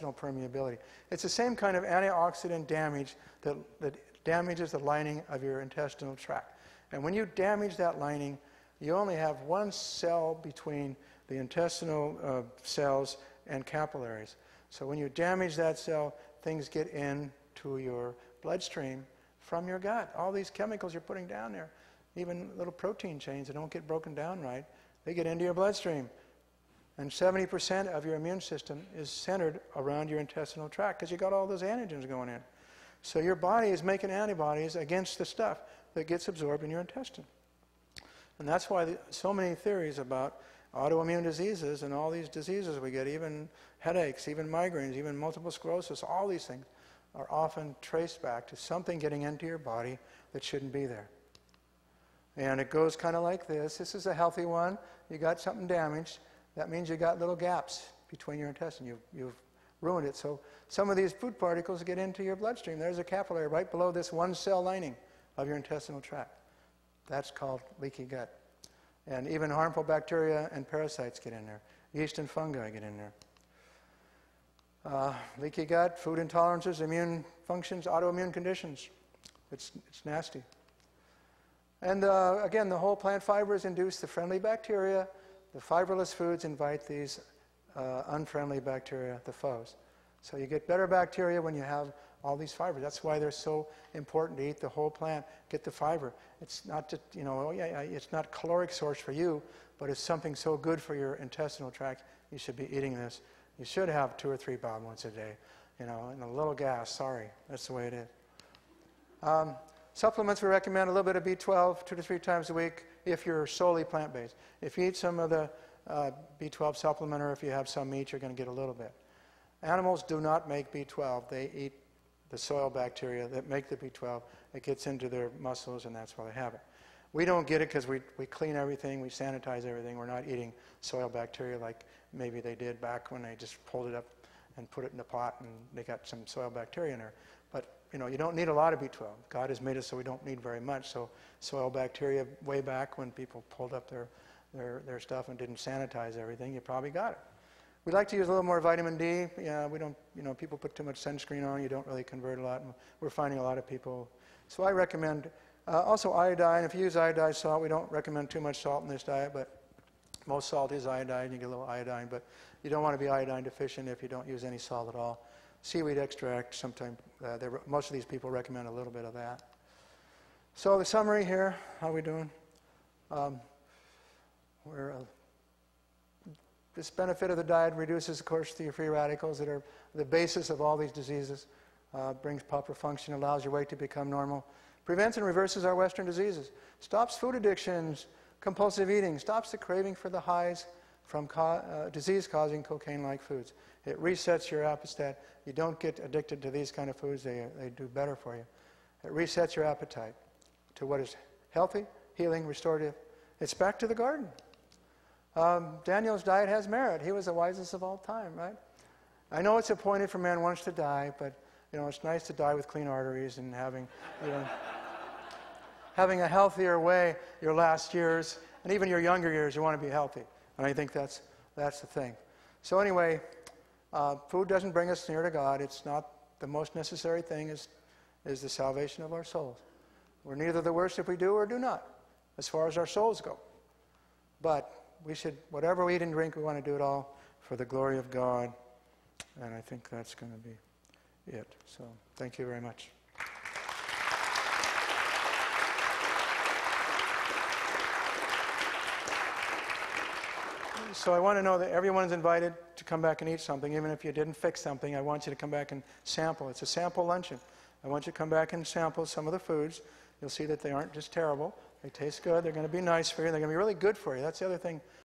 permeability. It's the same kind of antioxidant damage that damages the lining of your intestinal tract. And when you damage that lining, you only have one cell between the intestinal cells and capillaries. So when you damage that cell, things get into your bloodstream from your gut. All these chemicals you're putting down there, even little protein chains that don't get broken down right, they get into your bloodstream. And 70% of your immune system is centered around your intestinal tract because you got all those antigens going in. So your body is making antibodies against the stuff that gets absorbed in your intestine. And that's why so many theories about autoimmune diseases and all these diseases we get, even headaches, even migraines, even multiple sclerosis, all these things are often traced back to something getting into your body that shouldn't be there. And it goes kind of like this. This is a healthy one. You got something damaged. That means you got little gaps between your intestine. You've ruined it. So some of these food particles get into your bloodstream. There's a capillary right below this one cell lining of your intestinal tract. That's called leaky gut. And even harmful bacteria and parasites get in there. Yeast and fungi get in there. Leaky gut, food intolerances, immune functions, autoimmune conditions. It's nasty. And again, the whole plant fibers induce the friendly bacteria. The fibrous foods invite these unfriendly bacteria, the foes. So you get better bacteria when you have all these fibers. That's why they're so important to eat the whole plant. Get the fiber. It's not just, it's not caloric source for you, but it's something so good for your intestinal tract. You should be eating this. You should have 2 or 3 bob once a day, and a little gas. Sorry, that's the way it is. Supplements, we recommend a little bit of B12 2 to 3 times a week if you're solely plant-based. If you eat some of the B12 supplement or if you have some meat, you're going to get a little bit. Animals do not make B12. They eat the soil bacteria that make the B12. It gets into their muscles, and that's why they have it. We don't get it because we clean everything, we sanitize everything. We're not eating soil bacteria like maybe they did back when they just pulled it up and put it in a pot and they got some soil bacteria in there. But you don't need a lot of B12. God has made us so we don't need very much. So soil bacteria, way back when people pulled up their stuff and didn't sanitize everything, you probably got it. We like to use a little more vitamin D. Yeah, we don't, people put too much sunscreen on, you don't really convert a lot. And we're finding a lot of people. So I recommend also iodine. If you use iodized salt, we don't recommend too much salt in this diet, but most salt is iodine. You get a little iodine, but you don't want to be iodine deficient if you don't use any salt at all. Seaweed extract, sometimes most of these people recommend a little bit of that. So the summary here, how are we doing? This benefit of the diet reduces, of course, the free radicals that are the basis of all these diseases, brings proper function, allows your weight to become normal, prevents and reverses our Western diseases, stops food addictions, compulsive eating, stops the craving for the highs from disease-causing cocaine-like foods. It resets your appetite. You don't get addicted to these kind of foods. They do better for you. It resets your appetite to what is healthy, healing, restorative. It's back to the garden. Daniel's diet has merit. He was the wisest of all time, right? I know it's appointed for man once to die, but it's nice to die with clean arteries and having a healthier way your last years, and even your younger years, you want to be healthy. And I think that's the thing. So anyway, food doesn't bring us near to God. It's not the most necessary thing is the salvation of our souls. We're neither the worst if we do or do not, as far as our souls go. But we should, whatever we eat and drink, we want to do it all for the glory of God. And I think that's going to be it. So thank you very much. So I want to know that everyone's invited to come back and eat something. Even if you didn't fix something, I want you to come back and sample. It's a sample luncheon. I want you to come back and sample some of the foods. You'll see that they aren't just terrible. They taste good. They're going to be nice for you. They're going to be really good for you. That's the other thing